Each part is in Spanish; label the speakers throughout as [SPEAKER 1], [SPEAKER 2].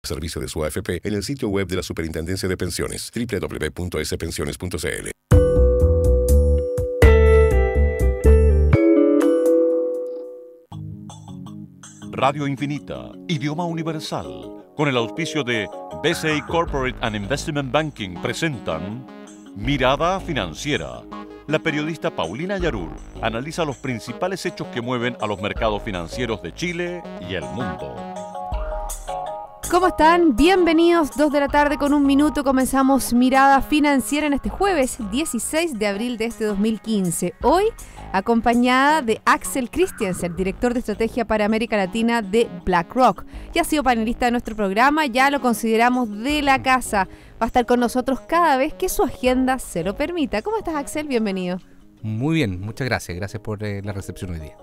[SPEAKER 1] Servicio de su AFP en el sitio web de la Superintendencia de Pensiones, www.spensiones.cl.
[SPEAKER 2] Radio Infinita, idioma universal, con el auspicio de BCI Corporate and Investment Banking presentan Mirada Financiera. La periodista Paulina Yarur analiza los principales hechos que mueven a los mercados financieros de Chile y el mundo.
[SPEAKER 3] ¿Cómo están? Bienvenidos, 2 de la tarde con 1 minuto. Comenzamos Mirada Financiera en este jueves 16 de abril de este 2015. Hoy acompañada de Axel Christiansen, director de estrategia para América Latina de BlackRock. Ya ha sido panelista de nuestro programa, ya lo consideramos de la casa. Va a estar con nosotros cada vez que su agenda se lo permita. ¿Cómo estás, Axel? Bienvenido.
[SPEAKER 4] Muy bien, muchas gracias. Gracias por la recepción hoy día.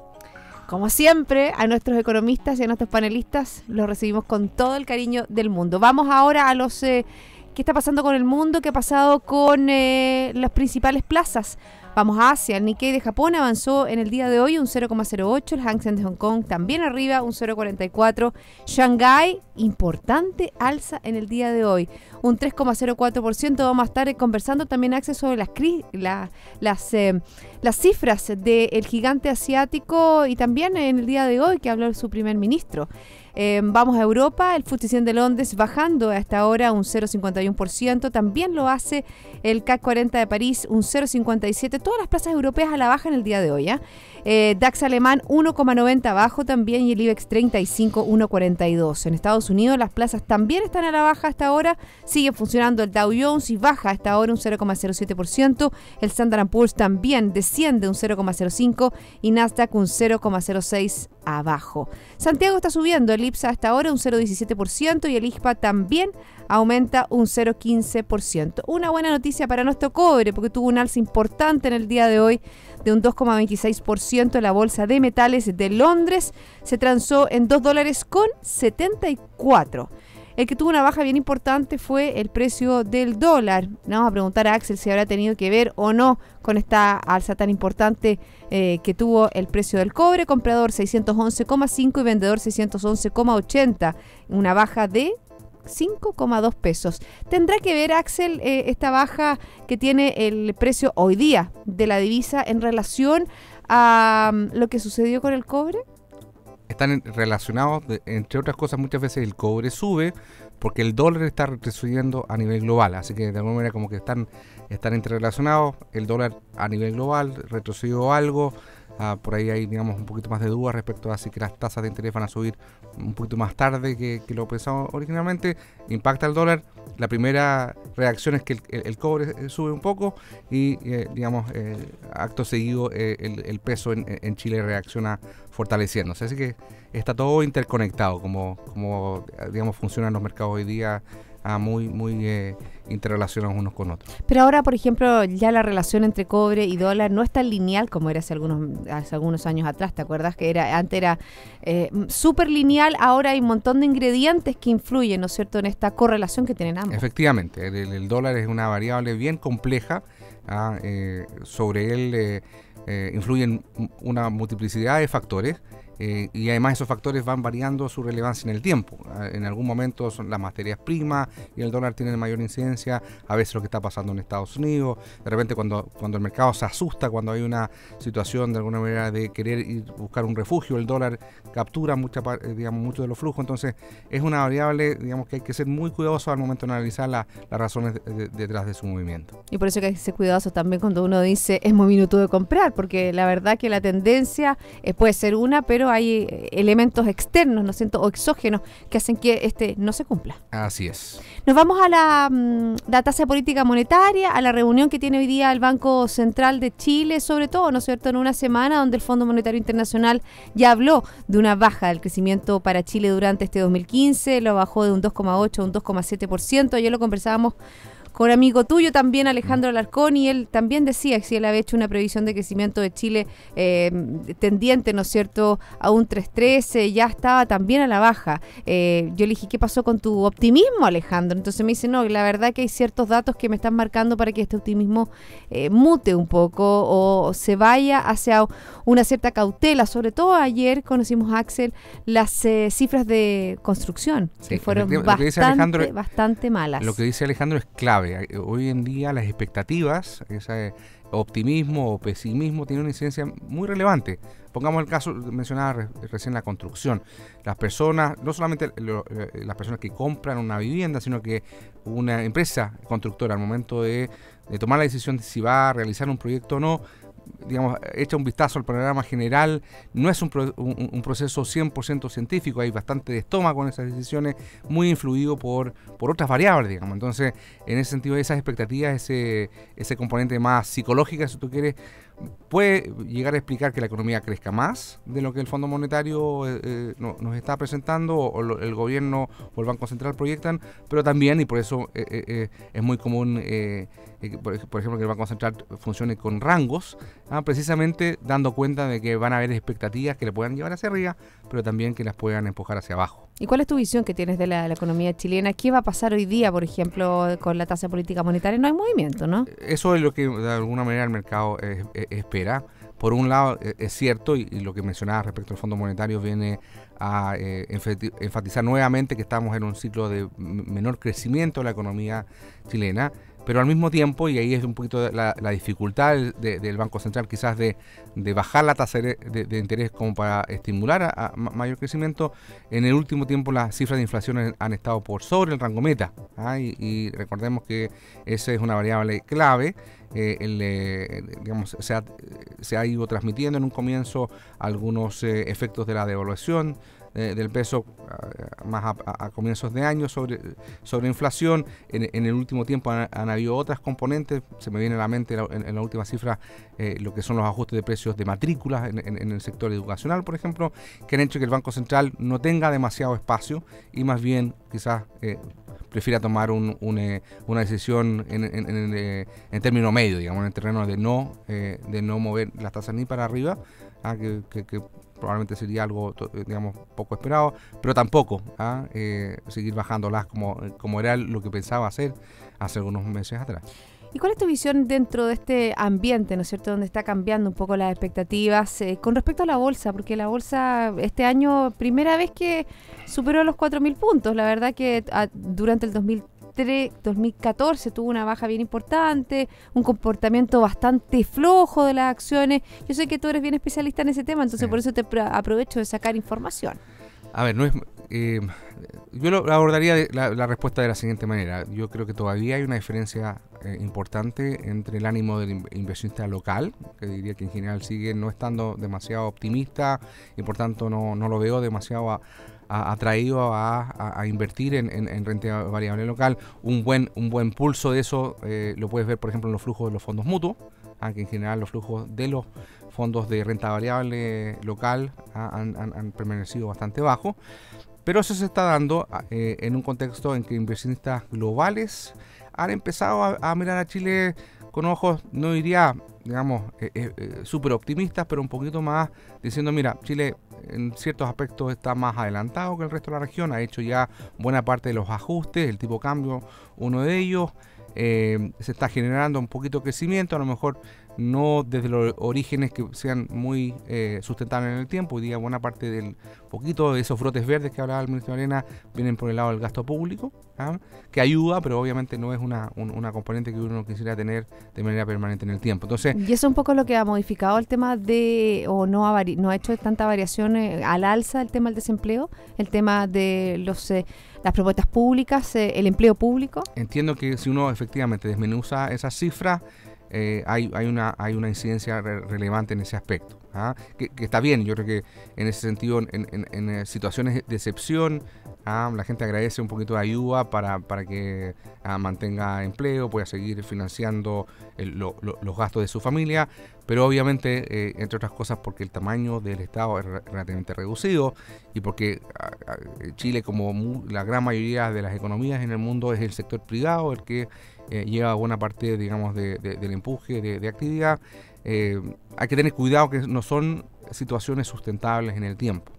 [SPEAKER 3] Como siempre, a nuestros economistas y a nuestros panelistas los recibimos con todo el cariño del mundo. Vamos ahora a los qué está pasando con el mundo, qué ha pasado con las principales plazas. Vamos a Asia. El Nikkei de Japón avanzó en el día de hoy un 0,08. El Hang Seng de Hong Kong también arriba, un 0,44. Shanghái, importante alza en el día de hoy, un 3,04%. Vamos a estar conversando también, Axel, sobre las cifras del gigante asiático y también en el día de hoy que habló su primer ministro. Vamos a Europa, el FTSE 100 de Londres bajando hasta ahora un 0,51%, también lo hace el CAC 40 de París, un 0,57%, todas las plazas europeas a la baja en el día de hoy. DAX alemán 1,90 abajo también y el IBEX 35 1,42. En Estados Unidos las plazas también están a la baja hasta ahora, sigue funcionando el Dow Jones y baja hasta ahora un 0,07%, el Standard & Poor's también desciende un 0,05% y Nasdaq un 0,06% abajo. Santiago está subiendo, el IPSA hasta ahora un 0,17% y el IXPA también aumenta un 0,15%. Una buena noticia para nuestro cobre porque tuvo un alza importante en el día de hoy de un 2,26%. La bolsa de metales de Londres se transó en $2,74. El que tuvo una baja bien importante fue el precio del dólar. Vamos a preguntar a Axel si habrá tenido que ver o no con esta alza tan importante que tuvo el precio del cobre. Comprador 611,5 y vendedor 611,80. Una baja de 5,2 pesos. ¿Tendrá que ver, Axel, esta baja que tiene el precio hoy día de la divisa en relación a lo que sucedió con el cobre?
[SPEAKER 4] Están relacionados, entre otras cosas, muchas veces el cobre sube porque el dólar está retrocediendo a nivel global, así que de alguna manera como que están interrelacionados. El dólar a nivel global retrocedió algo, por ahí hay, digamos, un poquito más de dudas respecto a si que las tasas de interés van a subir un poquito más tarde que lo pensamos originalmente. Impacta el dólar. La primera reacción es que el cobre sube un poco y, acto seguido el peso en Chile reacciona fortaleciéndose. Así que está todo interconectado, como digamos, funcionan los mercados hoy día, muy interrelacionados unos con otros.
[SPEAKER 3] Pero ahora, por ejemplo, ya la relación entre cobre y dólar no es tan lineal como era hace algunos años atrás. ¿Te acuerdas que antes era súper lineal? Ahora hay un montón de ingredientes que influyen, ¿no es cierto?, en esta correlación que tienen ambos.
[SPEAKER 4] Efectivamente, el dólar es una variable bien compleja. Sobre él influyen una multiplicidad de factores. Y además esos factores van variando su relevancia en el tiempo. En algún momento son las materias primas y el dólar tiene mayor incidencia, a veces lo que está pasando en Estados Unidos, de repente cuando el mercado se asusta, cuando hay una situación de alguna manera de querer ir buscar un refugio, el dólar captura mucho de los flujos. Entonces es una variable, digamos, que hay que ser muy cuidadoso al momento de analizar las razones detrás de su movimiento.
[SPEAKER 3] Y por eso que hay que ser cuidadoso también cuando uno dice es muy minuto de comprar, porque la verdad que la tendencia puede ser una, pero hay elementos externos, ¿no es cierto?, o exógenos que hacen que no se cumpla.
[SPEAKER 4] Así es.
[SPEAKER 3] Nos vamos a la tasa de política monetaria, a la reunión que tiene hoy día el Banco Central de Chile, sobre todo, ¿no es cierto?, en una semana donde el Fondo Monetario Internacional ya habló de una baja del crecimiento para Chile durante este 2015, lo bajó de un 2,8 a un 2,7%. Ayer lo conversábamos con amigo tuyo también, Alejandro Alarcón, y él también decía que si él había hecho una previsión de crecimiento de Chile tendiente, ¿no es cierto?, a un 3.13, ya estaba también a la baja. Yo le dije, ¿qué pasó con tu optimismo, Alejandro? Entonces me dice, no, la verdad que hay ciertos datos que me están marcando para que este optimismo mute un poco o se vaya hacia una cierta cautela. Sobre todo ayer conocimos, Axel, las cifras de construcción, que fueron bastante malas.
[SPEAKER 4] Lo que dice Alejandro es clave. Hoy en día las expectativas, ese optimismo o pesimismo, tiene una incidencia muy relevante. Pongamos el caso, mencionaba recién la construcción. Las personas, no solamente las personas que compran una vivienda, sino que una empresa constructora al momento de tomar la decisión de si va a realizar un proyecto o no, digamos, echa un vistazo al panorama general. No es un proceso 100% científico, hay bastante de estómago en esas decisiones, muy influido por otras variables, digamos. Entonces, en ese sentido, esas expectativas, ese componente más psicológico, si tú quieres, puede llegar a explicar que la economía crezca más de lo que el Fondo Monetario nos está presentando o el gobierno o el Banco Central proyectan, pero también, y por eso es muy común, por ejemplo, que el Banco Central funcione con rangos, precisamente dando cuenta de que van a haber expectativas que le puedan llevar hacia arriba, pero también que las puedan empujar hacia abajo.
[SPEAKER 3] ¿Y cuál es tu visión que tienes de la economía chilena? ¿Qué va a pasar hoy día, por ejemplo, con la tasa de política monetaria? No hay movimiento, ¿no?
[SPEAKER 4] Eso es lo que de alguna manera el mercado espera. Por un lado, es cierto, y lo que mencionaba respecto al Fondo Monetario viene a enfatizar nuevamente que estamos en un ciclo de menor crecimiento de la economía chilena, pero al mismo tiempo, y ahí es un poquito la dificultad del Banco Central quizás de bajar la tasa de interés como para estimular a mayor crecimiento, en el último tiempo las cifras de inflación han estado por sobre el rango meta, y recordemos que esa es una variable clave. Digamos, se ha ido transmitiendo en un comienzo algunos efectos de la devaluación del peso más a comienzos de año sobre inflación. En el último tiempo han habido otras componentes. Se me viene a la mente en la última cifra lo que son los ajustes de precios de matrículas en el sector educacional, por ejemplo, que han hecho que el Banco Central no tenga demasiado espacio y más bien quizás prefiera tomar una decisión en término medio, digamos, en el terreno de no mover las tasas ni para arriba, que probablemente sería algo, digamos, poco esperado, pero tampoco seguir bajándolas como era lo que pensaba hacer hace algunos meses atrás.
[SPEAKER 3] ¿Y cuál es tu visión dentro de este ambiente, ¿no es cierto?, donde está cambiando un poco las expectativas con respecto a la bolsa? Porque la bolsa este año, primera vez que superó los 4.000 puntos. La verdad que durante el 2014 tuvo una baja bien importante, un comportamiento bastante flojo de las acciones. Yo sé que tú eres bien especialista en ese tema, entonces por eso te aprovecho de sacar información.
[SPEAKER 4] A ver, no es... yo lo abordaría la respuesta de la siguiente manera. Yo creo que todavía hay una diferencia importante entre el ánimo del inversionista local, que diría que en general sigue no estando demasiado optimista y por tanto no lo veo demasiado atraído a invertir en renta variable local. Un buen pulso de eso lo puedes ver, por ejemplo, en los flujos de los fondos mutuos, que en general los flujos de los fondos de renta variable local han permanecido bastante bajos. Pero eso se está dando en un contexto en que inversionistas globales han empezado a mirar a Chile con ojos, no diría, digamos, súper optimistas, pero un poquito más diciendo, mira, Chile en ciertos aspectos está más adelantado que el resto de la región, ha hecho ya buena parte de los ajustes, el tipo de cambio, uno de ellos, se está generando un poquito de crecimiento, a lo mejor no desde los orígenes que sean muy sustentables en el tiempo. Hoy día buena parte del poquito de esos brotes verdes que hablaba el ministro Arena vienen por el lado del gasto público, que ayuda, pero obviamente no es una componente que uno quisiera tener de manera permanente en el tiempo. Entonces,
[SPEAKER 3] y eso es un poco lo que ha modificado el tema no ha hecho tanta variación al alza el tema del desempleo, el tema de las propuestas públicas, el empleo público.
[SPEAKER 4] Entiendo que si uno efectivamente desmenuza esas cifras, hay una incidencia relevante en ese aspecto, que está bien. Yo creo que en ese sentido, en situaciones de excepción, la gente agradece un poquito de ayuda para que mantenga empleo, pueda seguir financiando los gastos de su familia, pero obviamente, entre otras cosas, porque el tamaño del Estado es relativamente reducido y porque Chile, como la gran mayoría de las economías en el mundo, es el sector privado el que lleva buena parte, digamos, del empuje de actividad. Hay que tener cuidado que no son situaciones sustentables en el tiempo,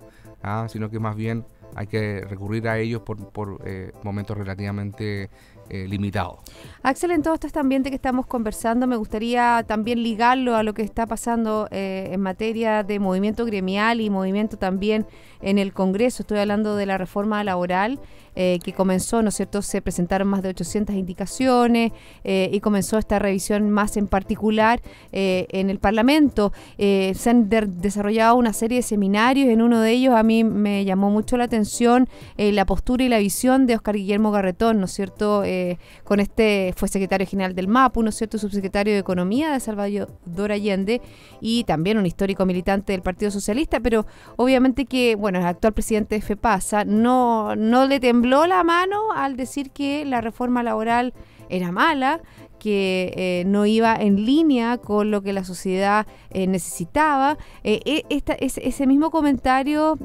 [SPEAKER 4] sino que más bien hay que recurrir a ellos por momentos relativamente limitados.
[SPEAKER 3] Axel, en todo este ambiente que estamos conversando, me gustaría también ligarlo a lo que está pasando en materia de movimiento gremial y movimiento también en el Congreso. Estoy hablando de la reforma laboral que comenzó, ¿no es cierto? Se presentaron más de 800 indicaciones y comenzó esta revisión más en particular en el Parlamento. Se han desarrollado una serie de seminarios. En uno de ellos a mí me llamó mucho la atención la postura y la visión de Óscar Guillermo Garretón, ¿no es cierto? Fue secretario general del MAPU, ¿no es cierto? Subsecretario de Economía de Salvador Allende y también un histórico militante del Partido Socialista, pero obviamente que, bueno, el actual presidente de FEPASA no le tembló la mano al decir que la reforma laboral era mala, que no iba en línea con lo que la sociedad necesitaba. Ese mismo comentario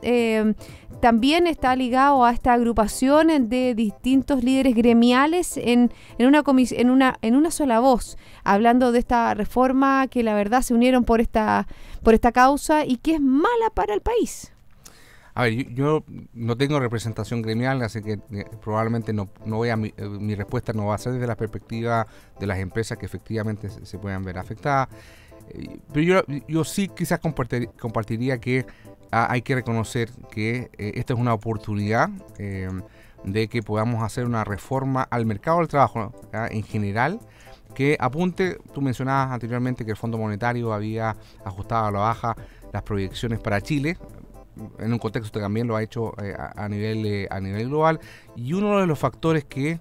[SPEAKER 3] también está ligado a esta agrupación de distintos líderes gremiales en una sola voz, hablando de esta reforma que la verdad se unieron por esta causa y que es mala para el país.
[SPEAKER 4] A ver, yo no tengo representación gremial, así que probablemente no voy a mi respuesta no va a ser desde la perspectiva de las empresas que efectivamente se puedan ver afectadas. Pero yo sí quizás compartiría que hay que reconocer que esta es una oportunidad de que podamos hacer una reforma al mercado del trabajo en general, que apunte. Tú mencionabas anteriormente que el Fondo Monetario había ajustado a la baja las proyecciones para Chile, en un contexto que también lo ha hecho a nivel global, y uno de los factores que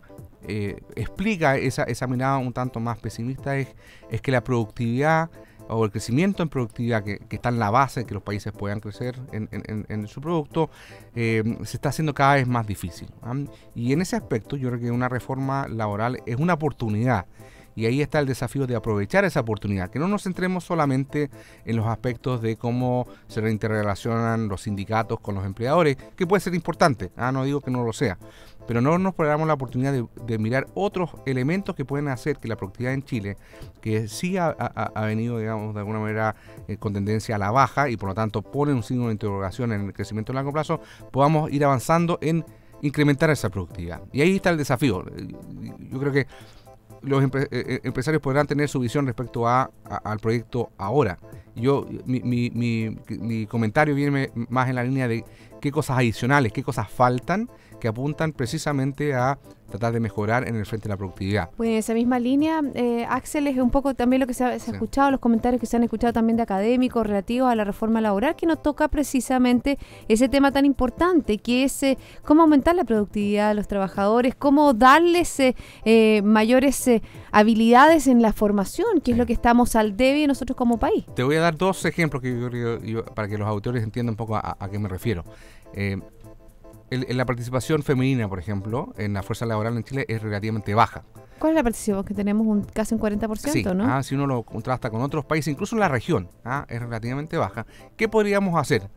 [SPEAKER 4] explica esa mirada un tanto más pesimista es que la productividad o el crecimiento en productividad que está en la base de que los países puedan crecer en su producto se está haciendo cada vez más difícil, y en ese aspecto yo creo que una reforma laboral es una oportunidad. Y ahí está el desafío de aprovechar esa oportunidad, que no nos centremos solamente en los aspectos de cómo se interrelacionan los sindicatos con los empleadores, que puede ser importante, no digo que no lo sea, pero no nos perdamos la oportunidad de mirar otros elementos que pueden hacer que la productividad en Chile, que sí ha venido, digamos, de alguna manera con tendencia a la baja y por lo tanto pone un signo de interrogación en el crecimiento a largo plazo, podamos ir avanzando en incrementar esa productividad. Y ahí está el desafío. Yo creo que los empresarios podrán tener su visión respecto al proyecto ahora. Mi comentario viene más en la línea de qué cosas adicionales, qué cosas faltan que apuntan precisamente a tratar de mejorar en el frente de la productividad.
[SPEAKER 3] Pues en esa misma línea, Axel, es un poco también lo que se ha escuchado, los comentarios que se han escuchado también de académicos relativos a la reforma laboral, que nos toca precisamente ese tema tan importante, que es cómo aumentar la productividad de los trabajadores, cómo darles mayores habilidades en la formación, que es lo que estamos al debe nosotros como país.
[SPEAKER 4] Te voy a dar dos ejemplos que para que los autores entiendan un poco a qué me refiero. En la participación femenina, por ejemplo, en la fuerza laboral en Chile es relativamente baja.
[SPEAKER 3] ¿Cuál es la participación? Que tenemos casi un 40%,
[SPEAKER 4] sí,
[SPEAKER 3] ¿no?
[SPEAKER 4] Si uno lo contrasta con otros países, incluso en la región, es relativamente baja. ¿Qué podríamos hacer?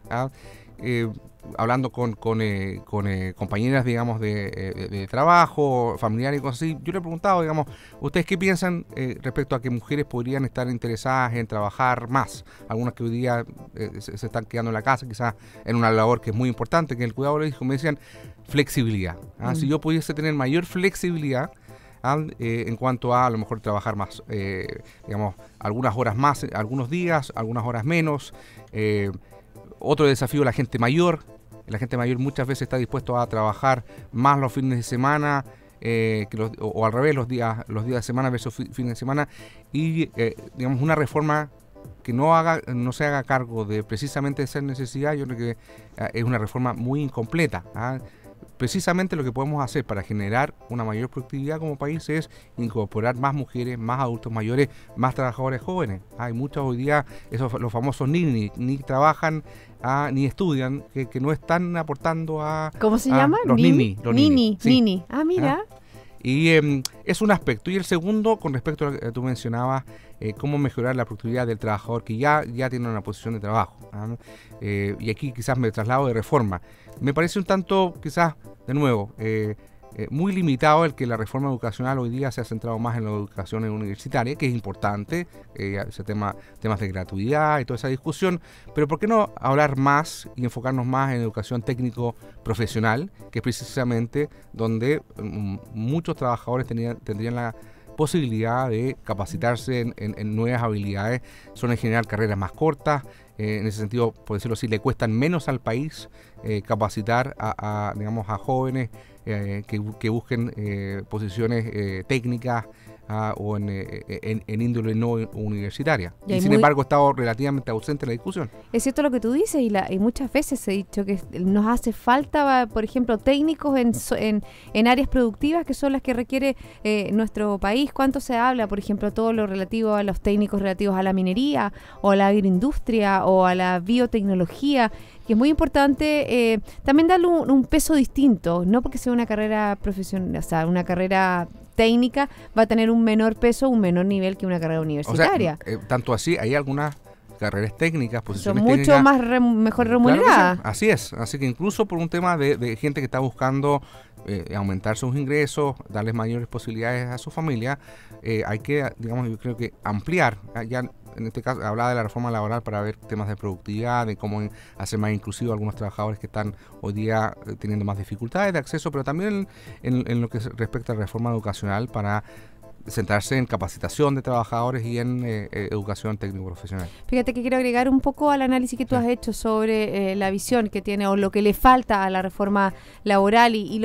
[SPEAKER 4] Hablando con compañeras, digamos, de trabajo, familiares y cosas así, yo le he preguntado, digamos, ¿ustedes qué piensan respecto a que mujeres podrían estar interesadas en trabajar más? Algunas que hoy día se están quedando en la casa, quizás en una labor que es muy importante, que es el cuidado de los hijos, me decían flexibilidad. Si yo pudiese tener mayor flexibilidad en cuanto a lo mejor trabajar más, digamos, algunas horas más, algunos días, algunas horas menos. Otro desafío, la gente mayor. La gente mayor muchas veces está dispuesto a trabajar más los fines de semana, o al revés, los días de semana versus fines de semana. Y digamos, una reforma que no se haga cargo de precisamente esa necesidad, yo creo que es una reforma muy incompleta. Precisamente lo que podemos hacer para generar una mayor productividad como país es incorporar más mujeres, más adultos mayores, más trabajadores jóvenes. Hay muchos hoy día, los famosos ni trabajan ni estudian, que no están aportando a...
[SPEAKER 3] ¿Cómo se llama?
[SPEAKER 4] Los nini. Sí.
[SPEAKER 3] Nini. Mira.
[SPEAKER 4] Y es un aspecto. Y el segundo, con respecto a lo que tú mencionabas, cómo mejorar la productividad del trabajador que ya tiene una posición de trabajo. Y aquí quizás me traslado de reforma. Me parece un tanto, quizás, de nuevo, muy limitado el que la reforma educacional hoy día se ha centrado más en la educación universitaria, que es importante, ese temas de gratuidad y toda esa discusión, pero ¿por qué no hablar más y enfocarnos más en educación técnico-profesional, que es precisamente donde muchos trabajadores tendrían la posibilidad de capacitarse en nuevas habilidades? Son en general carreras más cortas, en ese sentido, por decirlo así, le cuestan menos al país capacitar digamos, a jóvenes que busquen posiciones técnicas o en índole no universitaria. Y sin embargo, ha estado relativamente ausente en la discusión.
[SPEAKER 3] Es cierto lo que tú dices, y muchas veces se ha dicho que nos hace falta, por ejemplo, técnicos en áreas productivas que son las que requiere nuestro país. ¿Cuánto se habla, por ejemplo, todo lo relativo a los técnicos relativos a la minería o a la agroindustria o a la biotecnología? Que es muy importante también darle un peso distinto, no porque sea una carrera profesional, o sea, una carrera técnica va a tener un menor peso, un menor nivel que una carrera universitaria.
[SPEAKER 4] O sea, tanto así, hay algunas carreras técnicas, posiciones
[SPEAKER 3] son mucho
[SPEAKER 4] técnicas,
[SPEAKER 3] mejor remuneradas.
[SPEAKER 4] Claro, sí. Así que incluso por un tema de gente que está buscando aumentar sus ingresos, darles mayores posibilidades a su familia, hay que, digamos, yo creo que ampliar, ya en este caso hablaba de la reforma laboral para ver temas de productividad, de cómo hacer más inclusivos a algunos trabajadores que están hoy día teniendo más dificultades de acceso, pero también en lo que respecta a la reforma educacional para centrarse en capacitación de trabajadores y en educación técnico-profesional.
[SPEAKER 3] Fíjate que quiero agregar un poco al análisis que tú has hecho sobre la visión que tiene o lo que le falta a la reforma laboral y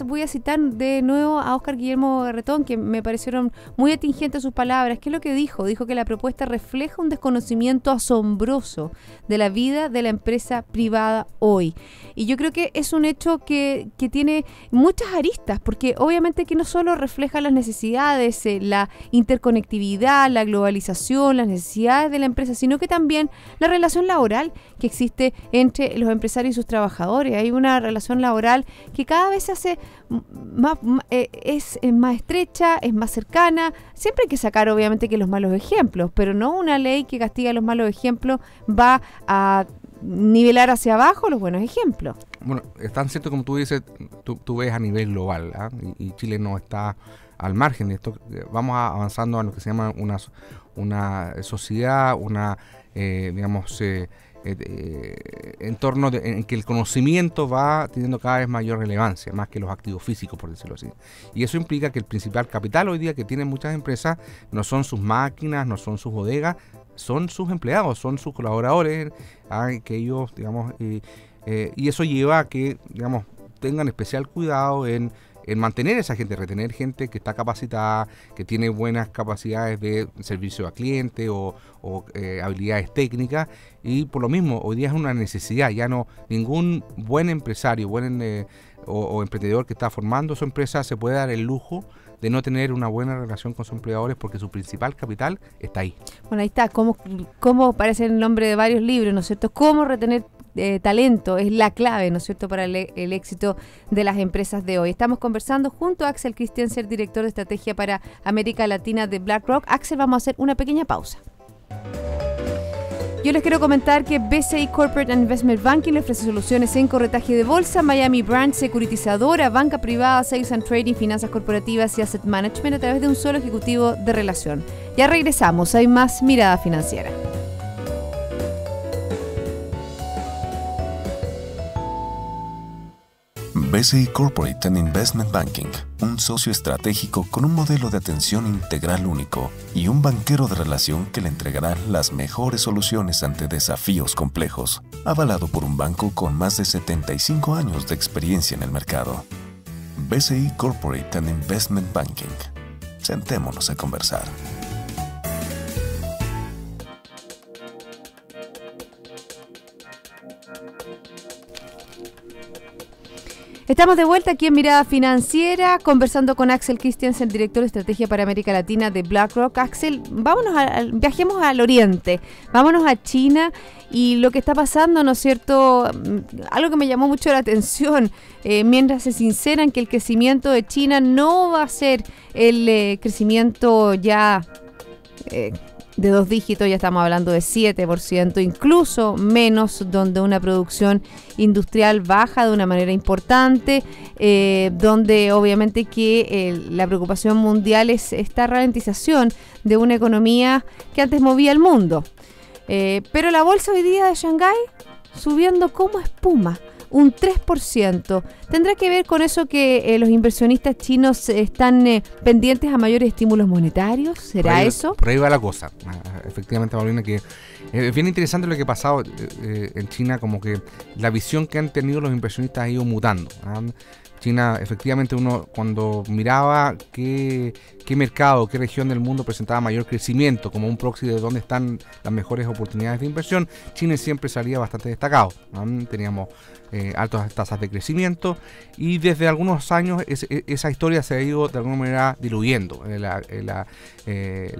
[SPEAKER 3] voy a citar de nuevo a Óscar Guillermo Garretón, que me parecieron muy atingentes sus palabras. ¿Qué es lo que dijo? Dijo que la propuesta refleja un desconocimiento asombroso de la vida de la empresa privada hoy. Y yo creo que es un hecho que tiene muchas aristas, porque obviamente que no solo refleja las necesidades, la interconectividad, la globalización, las necesidades de la empresa, sino que también la relación laboral que existe entre los empresarios y sus trabajadores. Hay una relación laboral que cada vez se hace es más estrecha, es más cercana. Siempre hay que sacar obviamente que los malos ejemplos, pero no una ley que castiga los malos ejemplos va a nivelar hacia abajo los buenos ejemplos.
[SPEAKER 4] Bueno, es tan cierto como tú dices, tú ves a nivel global, y Chile no está al margen de esto. Vamos avanzando a lo que se llama una sociedad, digamos, entorno en que el conocimiento va teniendo cada vez mayor relevancia, más que los activos físicos, por decirlo así. Y eso implica que el principal capital hoy día que tienen muchas empresas no son sus máquinas, no son sus bodegas, son sus empleados, son sus colaboradores, que ellos, digamos, y eso lleva a que, digamos, tengan especial cuidado en mantener a esa gente, retener gente que está capacitada, que tiene buenas capacidades de servicio a cliente o habilidades técnicas, y por lo mismo hoy día es una necesidad. Ya no ningún buen empresario, o emprendedor que está formando su empresa se puede dar el lujo de no tener una buena relación con sus empleadores, porque su principal capital está ahí.
[SPEAKER 3] Bueno, ahí está, como aparece el nombre de varios libros, ¿no es cierto? Cómo retener talento es la clave, ¿no es cierto?, para el éxito de las empresas de hoy. Estamos conversando junto a Axel Christiansen, director de estrategia para América Latina de BlackRock. Axel, vamos a hacer una pequeña pausa. Yo les quiero comentar que BCI Corporate and Investment Banking le ofrece soluciones en corretaje de bolsa, Miami Branch, securitizadora, banca privada, sales and trading, finanzas corporativas y asset management a través de un solo ejecutivo de relación. Ya regresamos, hay más Mirada Financiera.
[SPEAKER 5] BCI Corporate and Investment Banking, un socio estratégico con un modelo de atención integral único y un banquero de relación que le entregará las mejores soluciones ante desafíos complejos, avalado por un banco con más de 75 años de experiencia en el mercado. BCI Corporate and Investment Banking. Sentémonos a conversar.
[SPEAKER 3] Estamos de vuelta aquí en Mirada Financiera, conversando con Axel Christiansen, director de estrategia para América Latina de BlackRock. Axel, viajemos al oriente, vámonos a China y lo que está pasando, ¿no es cierto? Algo que me llamó mucho la atención, mientras se sinceran que el crecimiento de China no va a ser el crecimiento ya de 2 dígitos, ya estamos hablando de 7%, incluso menos, donde una producción industrial baja de una manera importante, donde obviamente que la preocupación mundial es esta ralentización de una economía que antes movía el mundo. Pero la bolsa hoy día de Shanghái subiendo como espuma, un 3%. ¿Tendrá que ver con eso que los inversionistas chinos están pendientes a mayores estímulos monetarios? ¿Será eso?
[SPEAKER 4] Por ahí va la cosa. Efectivamente, Paulina, que es bien interesante lo que ha pasado en China, como que la visión que han tenido los inversionistas ha ido mutando. China, efectivamente, uno cuando miraba qué mercado, qué región del mundo presentaba mayor crecimiento como un proxy de dónde están las mejores oportunidades de inversión, China siempre salía bastante destacado. Teníamos altas tasas de crecimiento y desde algunos años esa historia se ha ido de alguna manera diluyendo. La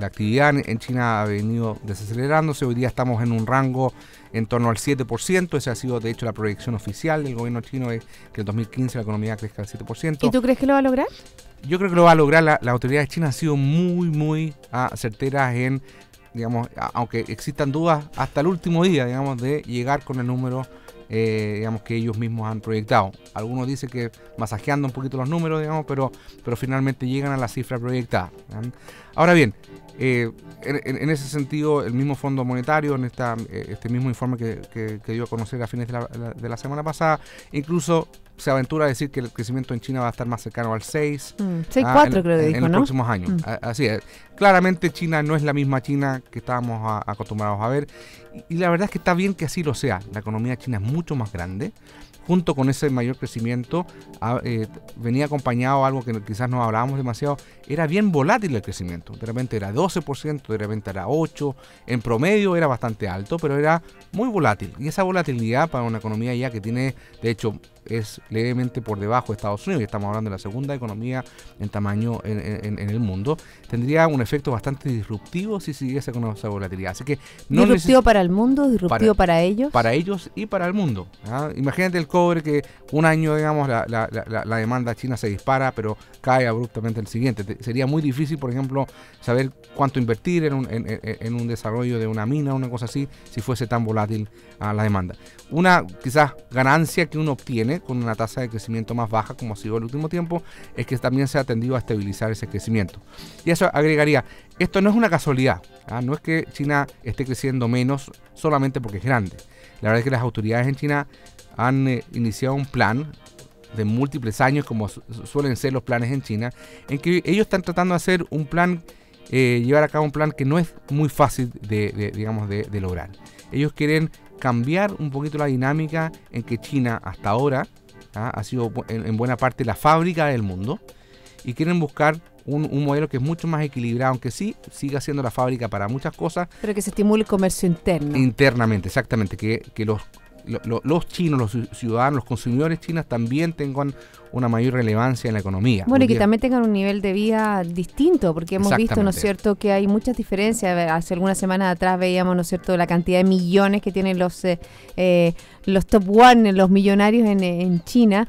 [SPEAKER 4] actividad en China ha venido desacelerándose. Hoy día estamos en un rango en torno al 7%, esa ha sido de hecho la proyección oficial del gobierno chino, es que en 2015 la economía crezca al 7%.
[SPEAKER 3] ¿Y tú crees que lo va a lograr?
[SPEAKER 4] Yo creo que lo va a lograr. Las autoridades chinas han sido muy certeras en, digamos, aunque existan dudas hasta el último día, digamos, de llegar con el número digamos, que ellos mismos han proyectado. Algunos dicen que masajeando un poquito los números, digamos, pero finalmente llegan a la cifra proyectada. Ahora bien, en ese sentido, el mismo Fondo Monetario, en este mismo informe que dio a conocer a fines de la semana pasada, incluso se aventura a decir que el crecimiento en China va a estar más cercano al 6.
[SPEAKER 3] 6,4 creo que dijo,
[SPEAKER 4] en los
[SPEAKER 3] ¿no?
[SPEAKER 4] próximos años. Así es. Claramente China no es la misma China que estábamos acostumbrados a ver. Y la verdad es que está bien que así lo sea. La economía china es mucho más grande. Junto con ese mayor crecimiento venía acompañado algo que quizás no hablábamos demasiado, era bien volátil el crecimiento. De repente era 12%, de repente era 8%, en promedio era bastante alto, pero era muy volátil. Y esa volatilidad para una economía ya que tiene, de hecho, es levemente por debajo de Estados Unidos, y estamos hablando de la segunda economía en tamaño en el mundo, tendría un efecto bastante disruptivo si siguiese con esa volatilidad. Así que no
[SPEAKER 3] disruptivo para el mundo, disruptivo para ellos.
[SPEAKER 4] Para ellos y para el mundo. Imagínate el cobre que un año, digamos, la demanda china se dispara, pero cae abruptamente el siguiente. Sería muy difícil, por ejemplo, saber cuánto invertir en un desarrollo de una mina, una cosa así, si fuese tan volátil la demanda. Una quizás ganancia que uno obtiene con una tasa de crecimiento más baja, como ha sido el último tiempo, es que también se ha tendido a estabilizar ese crecimiento. Y eso agregaría, esto no es una casualidad, no es que China esté creciendo menos solamente porque es grande. La verdad es que las autoridades en China han iniciado un plan de múltiples años, como suelen ser los planes en China, en que ellos están tratando de hacer un plan, llevar a cabo un plan que no es muy fácil de lograr. Ellos quieren cambiar un poquito la dinámica en que China hasta ahora ha sido en buena parte la fábrica del mundo, y quieren buscar un modelo que es mucho más equilibrado, aunque sí siga siendo la fábrica para muchas cosas.
[SPEAKER 3] Pero que se estimule el comercio interno.
[SPEAKER 4] Internamente, exactamente, que los chinos, los ciudadanos, los consumidores chinos también tengan una mayor relevancia en la economía.
[SPEAKER 3] Bueno, y que también tengan un nivel de vida distinto, porque hemos visto, ¿no es cierto?, que hay muchas diferencias. Hace algunas semanas atrás veíamos, ¿no es cierto?, la cantidad de millones que tienen los top one, los millonarios en China.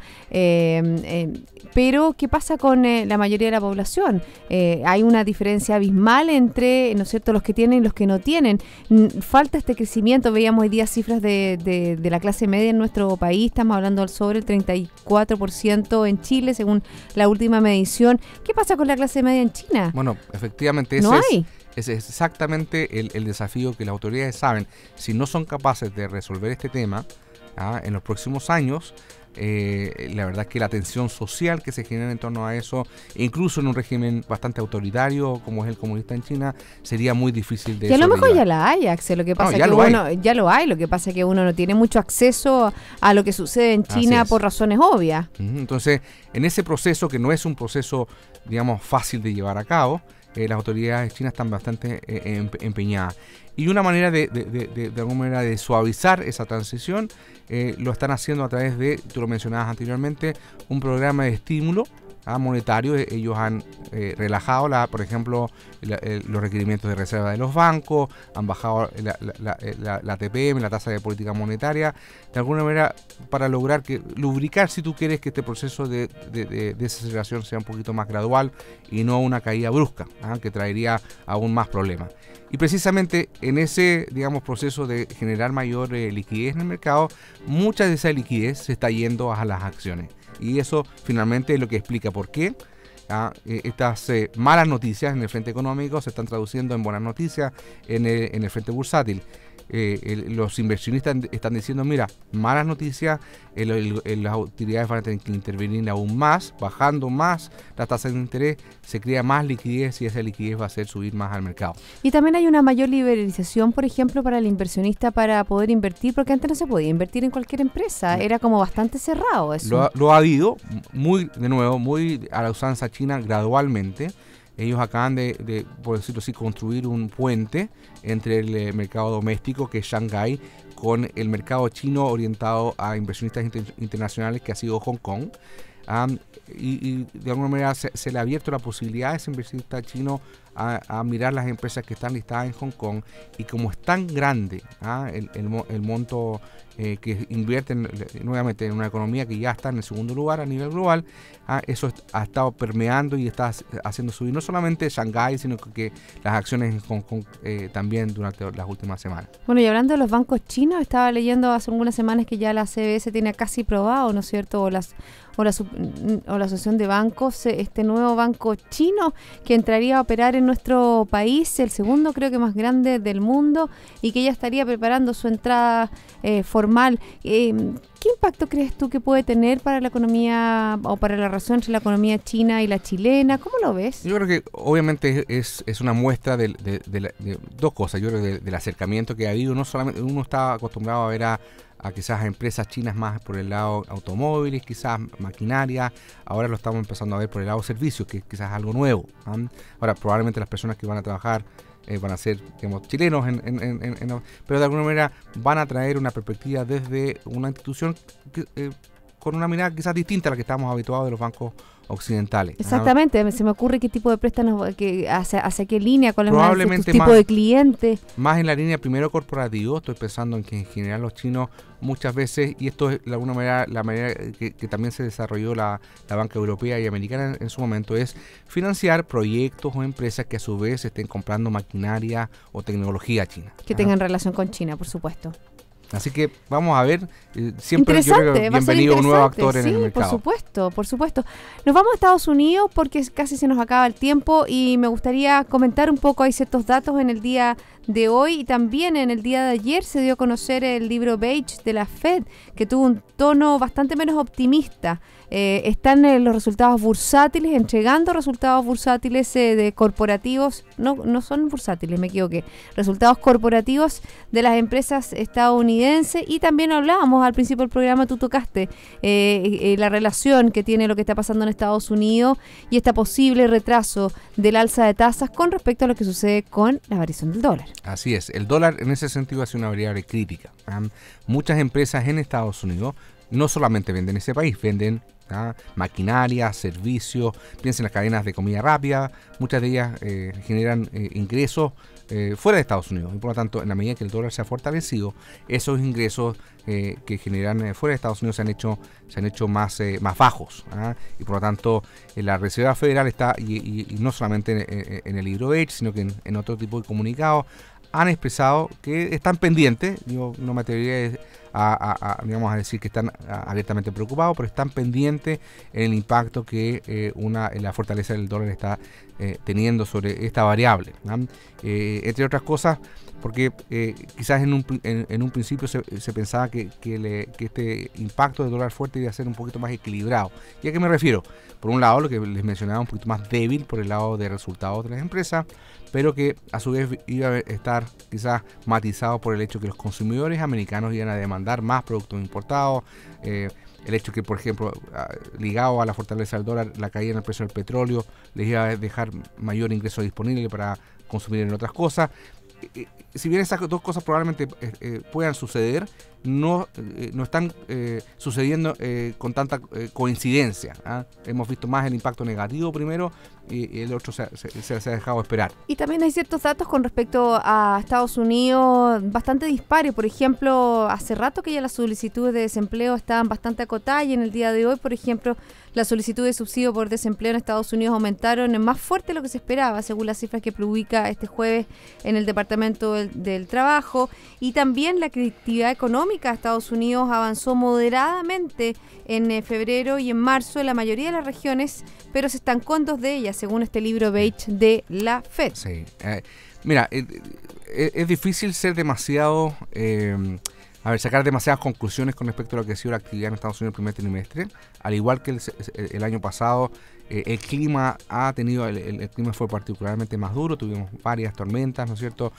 [SPEAKER 3] Pero, ¿qué pasa con la mayoría de la población? Hay una diferencia abismal entre, ¿no es cierto?, los que tienen y los que no tienen. Falta este crecimiento. Veíamos hoy día cifras de la clase media en nuestro país. Estamos hablando sobre el 34% en Chile, según la última medición. ¿Qué pasa con la clase media en China?
[SPEAKER 4] Bueno, efectivamente, ese es exactamente el desafío que las autoridades saben. Si no son capaces de resolver este tema en los próximos años, la verdad es que la tensión social que se genera en torno a eso, incluso en un régimen bastante autoritario como es el comunista en China, sería muy difícil de sobrellevar.
[SPEAKER 3] Y a lo mejor ya la hay, Axel. Lo que pasa es que ya lo hay. Lo que pasa es que uno no tiene mucho acceso a lo que sucede en China por razones obvias.
[SPEAKER 4] Entonces, en ese proceso, que no es un proceso, digamos, fácil de llevar a cabo, las autoridades chinas están bastante empeñadas. Y una manera de alguna manera de suavizar esa transición lo están haciendo a través de, tú lo mencionabas anteriormente, un programa de estímulo monetario, ellos han relajado, por ejemplo, los requerimientos de reserva de los bancos, han bajado la TPM, la tasa de política monetaria, de alguna manera para lograr lubricar, si tú quieres, que este proceso de desaceleración sea un poquito más gradual y no una caída brusca, que traería aún más problemas. Y precisamente en ese, digamos, proceso de generar mayor liquidez en el mercado, mucha de esa liquidez se está yendo a las acciones. Y eso finalmente es lo que explica por qué estas malas noticias en el frente económico se están traduciendo en buenas noticias en el frente bursátil. Los inversionistas están diciendo, mira, malas noticias, las autoridades van a tener que intervenir aún más, bajando más la tasa de interés, se crea más liquidez y esa liquidez va a hacer subir más al mercado.
[SPEAKER 3] Y también hay una mayor liberalización, por ejemplo, para el inversionista para poder invertir, porque antes no se podía invertir en cualquier empresa, era como bastante cerrado eso.
[SPEAKER 4] Lo ha habido, muy a la usanza china, gradualmente. Ellos acaban de, por decirlo así, construir un puente entre el mercado doméstico, que es Shanghái, con el mercado chino orientado a inversionistas internacionales, que ha sido Hong Kong. Y de alguna manera se le ha abierto la posibilidad a ese inversionista chino a mirar las empresas que están listadas en Hong Kong, y como es tan grande el monto que invierten nuevamente en una economía que ya está en el segundo lugar a nivel global, eso ha estado permeando y está haciendo subir no solamente Shanghái, sino que las acciones en Hong Kong también durante las últimas semanas.
[SPEAKER 3] Bueno, y hablando de los bancos chinos, estaba leyendo hace algunas semanas que ya la CBS tiene casi probado, ¿no es cierto?, o la Asociación de Bancos, este nuevo banco chino que entraría a operar en nuestro país, el segundo creo que más grande del mundo, y que ya estaría preparando su entrada formal. ¿Qué impacto crees tú que puede tener para la economía o para la relación entre la economía china y la chilena? ¿Cómo lo ves?
[SPEAKER 4] Yo creo que obviamente es una muestra de dos cosas. Yo creo que del acercamiento que ha habido. No solamente uno está acostumbrado a ver a quizás a empresas chinas más por el lado automóviles, quizás maquinaria. Ahora lo estamos empezando a ver por el lado servicios, que quizás es algo nuevo. Ahora probablemente las personas que van a trabajar van a ser, digamos, chilenos, pero de alguna manera van a traer una perspectiva desde una institución con una mirada quizás distinta a la que estamos habituados de los bancos occidentales.
[SPEAKER 3] Exactamente, se me ocurre qué tipo de préstamos, hacia qué línea, cuál es el tipo
[SPEAKER 4] más,
[SPEAKER 3] de cliente.
[SPEAKER 4] Más en la línea primero corporativo. Estoy pensando en que en general los chinos muchas veces, y esto es de alguna manera la manera que también se desarrolló la banca europea y americana en su momento, es financiar proyectos o empresas que a su vez estén comprando maquinaria o tecnología china.
[SPEAKER 3] Que tengan relación con China, por supuesto.
[SPEAKER 4] Así que vamos a ver, siempre yo creo que bienvenido un nuevo actor en el mercado.
[SPEAKER 3] Por supuesto. Nos vamos a Estados Unidos porque casi se nos acaba el tiempo y me gustaría comentar un poco, hay ciertos datos en el día de hoy y también en el día de ayer se dio a conocer el libro Beige de la Fed, que tuvo un tono bastante menos optimista. Están los resultados bursátiles, entregando resultados bursátiles de corporativos, no son bursátiles, me equivoqué, resultados corporativos de las empresas estadounidenses, y también hablábamos al principio del programa, tú tocaste la relación que tiene lo que está pasando en Estados Unidos y este posible retraso del alza de tasas con respecto a lo que sucede con la variación del dólar.
[SPEAKER 4] Así es, el dólar en ese sentido ha sido una variable crítica. Muchas empresas en Estados Unidos no solamente venden en ese país, venden maquinaria, servicios, piensen en las cadenas de comida rápida, muchas de ellas generan ingresos fuera de Estados Unidos, y por lo tanto, en la medida que el dólar se ha fortalecido, esos ingresos que generan fuera de Estados Unidos se han hecho más bajos, y por lo tanto la Reserva Federal está, y no solamente en el libro Beige, sino que en otro tipo de comunicados, han expresado que están pendientes. Yo no me atrevería digamos, a decir que están abiertamente preocupados, pero están pendientes en el impacto que la fortaleza del dólar está teniendo sobre esta variable, entre otras cosas, porque quizás en un principio se pensaba que este impacto del dólar fuerte iba a ser un poquito más equilibrado. ¿Y a qué me refiero? Por un lado, lo que les mencionaba, un poquito más débil por el lado de resultados de las empresas, pero que a su vez iba a estar quizás matizado por el hecho que los consumidores americanos iban a demandar más productos importados, el hecho que, por ejemplo, ligado a la fortaleza del dólar, la caída en el precio del petróleo les iba a dejar mayor ingreso disponible para consumir en otras cosas. si bien esas dos cosas probablemente puedan suceder, no están sucediendo con tanta coincidencia. Hemos visto más el impacto negativo primero y el otro se ha dejado esperar.
[SPEAKER 3] Y también hay ciertos datos con respecto a Estados Unidos bastante dispares. Por ejemplo, hace rato que ya las solicitudes de desempleo estaban bastante acotadas y en el día de hoy, por ejemplo, las solicitudes de subsidio por desempleo en Estados Unidos aumentaron más fuerte de lo que se esperaba, según las cifras que publica este jueves en el Departamento del Trabajo. Y también la actividad económica de Estados Unidos avanzó moderadamente en febrero y en marzo en la mayoría de las regiones, pero se estancó en 2 de ellas, según este libro beige de la FED.
[SPEAKER 4] Sí. Mira, es difícil ser demasiado... sacar demasiadas conclusiones con respecto a lo que ha sido la actividad en Estados Unidos el primer trimestre. Al igual que el año pasado, el clima el clima fue particularmente más duro. Tuvimos varias tormentas, ¿no es cierto?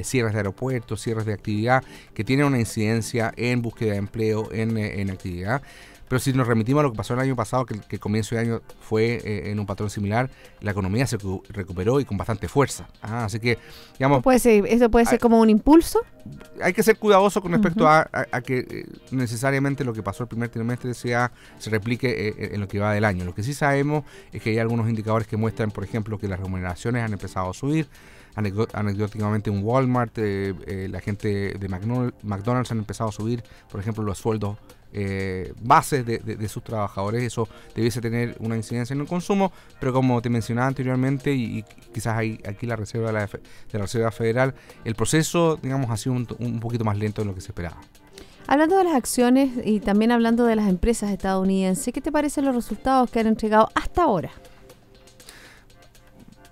[SPEAKER 4] Cierres de aeropuertos, cierres de actividad que tienen una incidencia en búsqueda de empleo, en actividad. Pero si nos remitimos a lo que pasó el año pasado, que el comienzo de año fue en un patrón similar, la economía se recuperó y con bastante fuerza. Así que, digamos...
[SPEAKER 3] ¿Eso puede ser como un impulso?
[SPEAKER 4] Hay que ser cuidadoso con respecto a que necesariamente lo que pasó el primer trimestre se replique en lo que va del año. Lo que sí sabemos es que hay algunos indicadores que muestran, por ejemplo, que las remuneraciones han empezado a subir. Anecdóticamente en Walmart, la gente de McDonald's han empezado a subir, por ejemplo, los sueldos bases de sus trabajadores. Eso debiese tener una incidencia en el consumo, pero como te mencionaba anteriormente, y quizás aquí la Reserva de la Reserva Federal, el proceso, digamos, ha sido un poquito más lento de lo que se esperaba.
[SPEAKER 3] Hablando de las acciones y también hablando de las empresas estadounidenses, ¿qué te parecen los resultados que han entregado hasta ahora?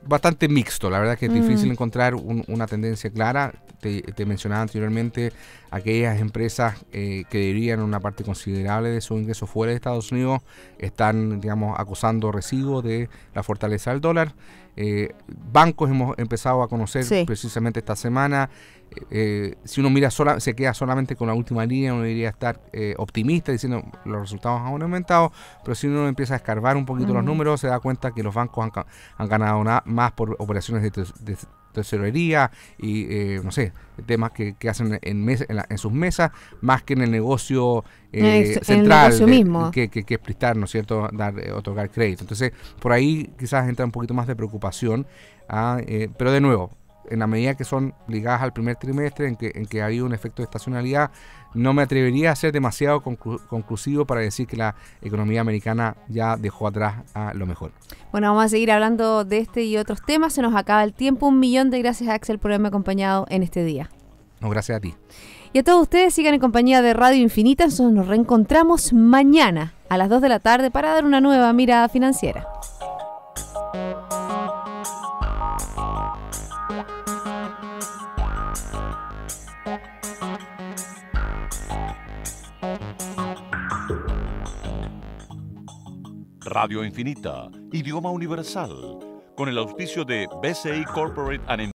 [SPEAKER 4] Bastante mixto, la verdad que es difícil encontrar una tendencia clara. Te mencionaba anteriormente aquellas empresas que derivan una parte considerable de su ingreso fuera de Estados Unidos están, digamos, acusando residuos de la fortaleza del dólar. Bancos hemos empezado a conocer precisamente esta semana. Si uno mira se queda solamente con la última línea, uno debería estar optimista diciendo los resultados han aumentado, pero si uno empieza a escarbar un poquito los números, se da cuenta que los bancos han ganado más por operaciones de tesorería y no sé, temas que hacen en sus mesas, más que en el negocio central,
[SPEAKER 3] el negocio mismo.
[SPEAKER 4] Que es prestar, ¿no es cierto?, otorgar crédito. Entonces, por ahí quizás entra un poquito más de preocupación, pero de nuevo, en la medida que son ligadas al primer trimestre, en que ha habido un efecto de estacionalidad, no me atrevería a ser demasiado conclusivo para decir que la economía americana ya dejó atrás a lo mejor.
[SPEAKER 3] Bueno, vamos a seguir hablando de este y otros temas. Se nos acaba el tiempo. 1.000.000 de gracias, Axel, por haberme acompañado en este día.
[SPEAKER 4] No, gracias a ti.
[SPEAKER 3] Y a todos ustedes, sigan en compañía de Radio Infinita. Nosotros nos reencontramos mañana a las 2 de la tarde para dar una nueva mirada financiera.
[SPEAKER 2] Radio Infinita, idioma universal, con el auspicio de BCI Corporate and